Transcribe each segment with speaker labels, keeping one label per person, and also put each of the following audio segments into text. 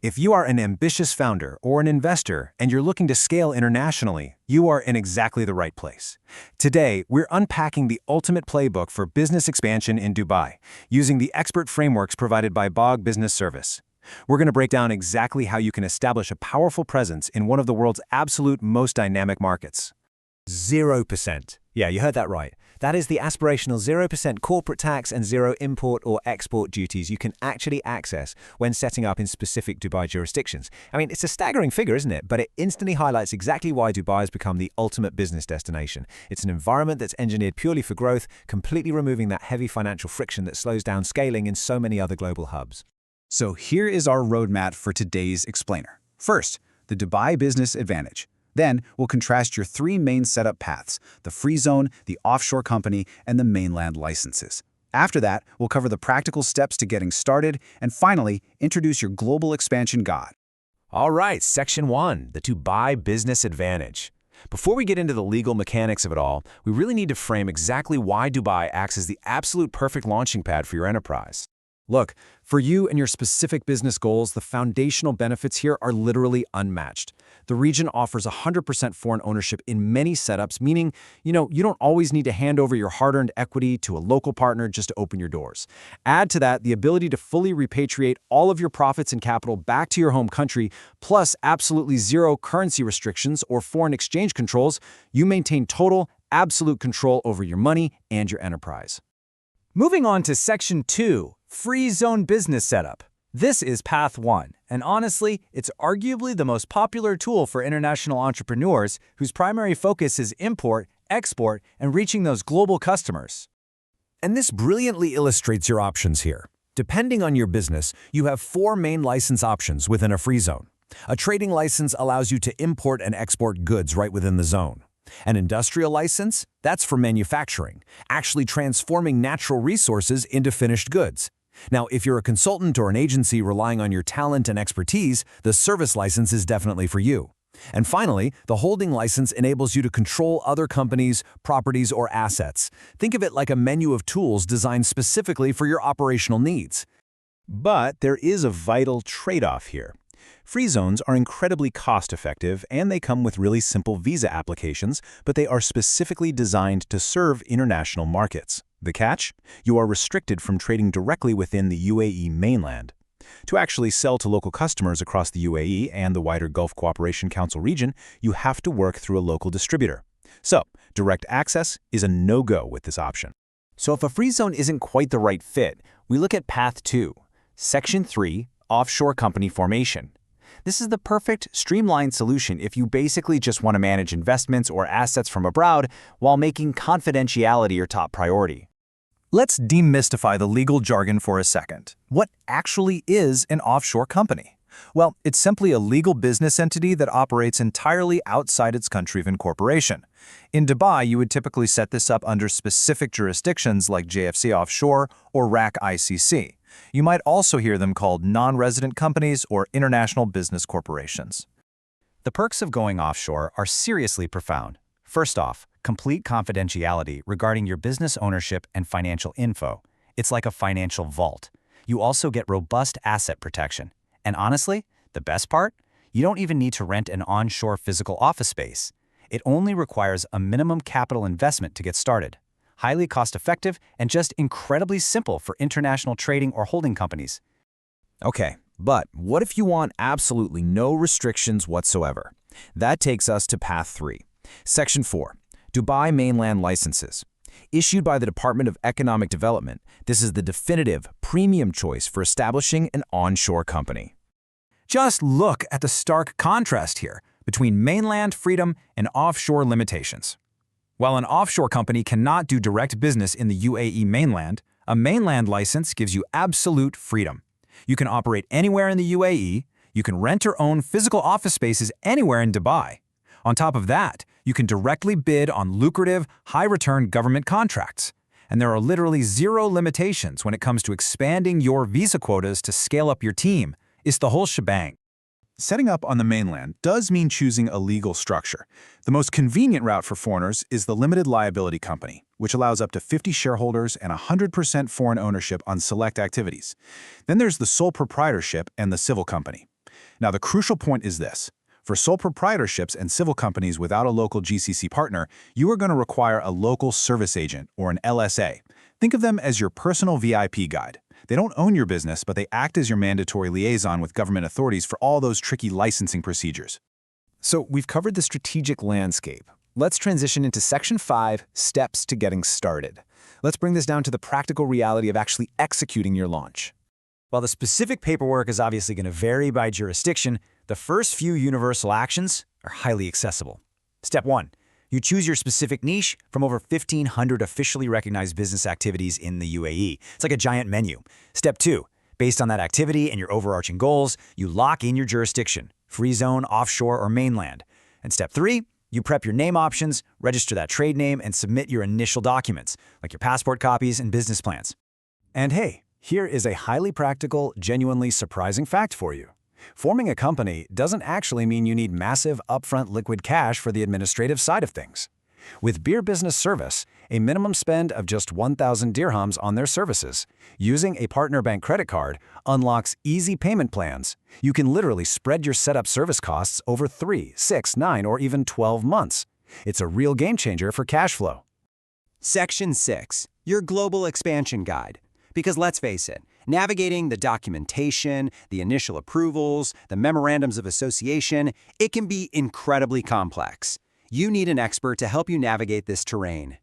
Speaker 1: If you are an ambitious founder or an investor and you're looking to scale internationally, you are in exactly the right place. Today, we're unpacking the ultimate playbook for business expansion in Dubai, using the expert frameworks provided by Bog Business Service. We're going to break down exactly how you can establish a powerful presence in one of the world's absolute most dynamic markets.
Speaker 2: 0%. Yeah, you heard that right. That is the aspirational 0% corporate tax and zero import or export duties you can actually access when setting up in specific Dubai jurisdictions. I mean, it's a staggering figure, isn't it? But it instantly highlights exactly why Dubai has become the ultimate business destination. It's an environment that's engineered purely for growth, completely removing that heavy financial friction that slows down scaling in so many other global hubs.
Speaker 3: So here is our roadmap for today's explainer. First, the Dubai Business Advantage. Then, we'll contrast your three main setup paths: the free zone, the offshore company, and the mainland licenses. After that, we'll cover the practical steps to getting started, and finally, introduce your global expansion guide.
Speaker 2: All right, Section 1, the Dubai Business Advantage. Before we get into the legal mechanics of it all, we really need to frame exactly why Dubai acts as the absolute perfect launching pad for your enterprise.
Speaker 1: Look, for you and your specific business goals, the foundational benefits here are literally unmatched. The region offers 100% foreign ownership in many setups, meaning, you don't always need to hand over your hard-earned equity to a local partner just to open your doors. Add to that the ability to fully repatriate all of your profits and capital back to your home country, plus absolutely zero currency restrictions or foreign exchange controls. You maintain total, absolute control over your money and your enterprise.
Speaker 4: Moving on to Section 2, Free Zone Business Setup. This is Path 1, and honestly, it's arguably the most popular tool for international entrepreneurs whose primary focus is import, export, and reaching those global customers.
Speaker 2: And this brilliantly illustrates your options here. Depending on your business, you have four main license options within a free zone. A trading license allows you to import and export goods right within the zone. An industrial license? That's for manufacturing, actually transforming natural resources into finished goods. Now, if you're a consultant or an agency relying on your talent and expertise, the service license is definitely for you. And finally, the holding license enables you to control other companies, properties, or assets. Think of it like a menu of tools designed specifically for your operational needs.
Speaker 3: But there is a vital trade-off here. Free zones are incredibly cost-effective, and they come with really simple visa applications, but they are specifically designed to serve international markets. The catch? You are restricted from trading directly within the UAE mainland. To actually sell to local customers across the UAE and the wider Gulf Cooperation Council region, you have to work through a local distributor. So, direct access is a no-go with this option.
Speaker 5: So if a free zone isn't quite the right fit, we look at Path 2, Section 3, Offshore Company Formation. This is the perfect, streamlined solution if you basically just want to manage investments or assets from abroad while making confidentiality your top priority.
Speaker 4: Let's demystify the legal jargon for a second. What actually is an offshore company? Well, it's simply a legal business entity that operates entirely outside its country of incorporation. In Dubai, you would typically set this up under specific jurisdictions like JFC Offshore or RAC ICC. You might also hear them called non-resident companies or international business corporations. The perks of going offshore are seriously profound. First off, complete confidentiality regarding your business ownership and financial info. It's like a financial vault. You also get robust asset protection. And honestly, the best part? You don't even need to rent an onshore physical office space. It only requires a minimum capital investment to get started. Highly cost-effective and just incredibly simple for international trading or holding companies.
Speaker 1: Okay, but what if you want absolutely no restrictions whatsoever? That takes us to Path 3. Section 4, Dubai Mainland Licenses. Issued by the Department of Economic Development, this is the definitive, premium choice for establishing an onshore company.
Speaker 4: Just look at the stark contrast here between mainland freedom and offshore limitations. While an offshore company cannot do direct business in the UAE mainland, a mainland license gives you absolute freedom. You can operate anywhere in the UAE, you can rent or own physical office spaces anywhere in Dubai. On top of that, you can directly bid on lucrative, high-return government contracts. And there are literally zero limitations when it comes to expanding your visa quotas to scale up your team. It's the whole shebang.
Speaker 3: Setting up on the mainland does mean choosing a legal structure. The most convenient route for foreigners is the limited liability company, which allows up to 50 shareholders and 100% foreign ownership on select activities. Then there's the sole proprietorship and the civil company.
Speaker 4: Now, the crucial point is this. For sole proprietorships and civil companies without a local GCC partner, you are going to require a local service agent, or an LSA. Think of them as your personal VIP guide. They don't own your business, but they act as your mandatory liaison with government authorities for all those tricky licensing procedures.
Speaker 2: So we've covered the strategic landscape. Let's transition into Section 5, Steps to Getting Started. Let's bring this down to the practical reality of actually executing your launch.
Speaker 1: While the specific paperwork is obviously going to vary by jurisdiction, the first few universal actions are highly accessible. Step 1. You choose your specific niche from over 1,500 officially recognized business activities in the UAE. It's like a giant menu. Step 2. Based on that activity and your overarching goals, you lock in your jurisdiction, free zone, offshore, or mainland. And Step 3. You prep your name options, register that trade name, and submit your initial documents, like your passport copies and business plans.
Speaker 2: And hey, here is a highly practical, genuinely surprising fact for you. Forming a company doesn't actually mean you need massive upfront liquid cash for the administrative side of things. With Beer Business Service, a minimum spend of just 1,000 dirhams on their services, using a partner bank credit card unlocks easy payment plans. You can literally spread your setup service costs over 3, 6, 9, or even 12 months. It's a real game changer for cash flow.
Speaker 6: Section 6. Your Global Expansion Guide. Because let's face it, navigating the documentation, the initial approvals, the memorandums of association, it can be incredibly complex. You need an expert to help you navigate this terrain.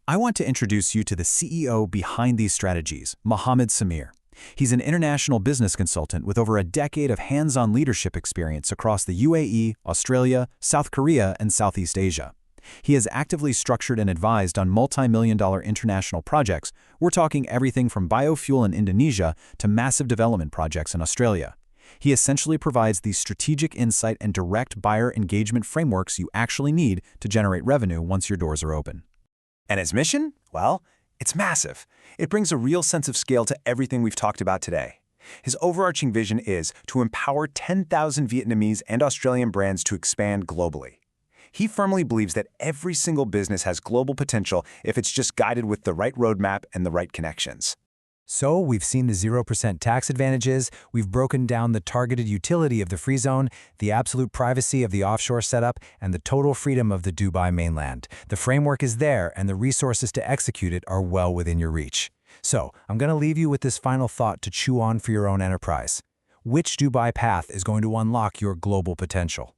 Speaker 2: I want to introduce you to the CEO behind these strategies, Mohammed Samir. He's an international business consultant with over a decade of hands-on leadership experience across the UAE, Australia, South Korea, and Southeast Asia. He has actively structured and advised on multi-million-dollar international projects. We're talking everything from biofuel in Indonesia to massive development projects in Australia. He essentially provides the strategic insight and direct buyer engagement frameworks you actually need to generate revenue once your doors are open. And his mission? Well, it's massive. It brings a real sense of scale to everything we've talked about today. His overarching vision is to empower 10,000 Vietnamese and Australian brands to expand globally. He firmly believes that every single business has global potential if it's just guided with the right roadmap and the right connections. So we've seen the 0% tax advantages, we've broken down the targeted utility of the free zone, the absolute privacy of the offshore setup, and the total freedom of the Dubai mainland. The framework is there, and the resources to execute it are well within your reach. So I'm going to leave you with this final thought to chew on for your own enterprise. Which Dubai path is going to unlock your global potential?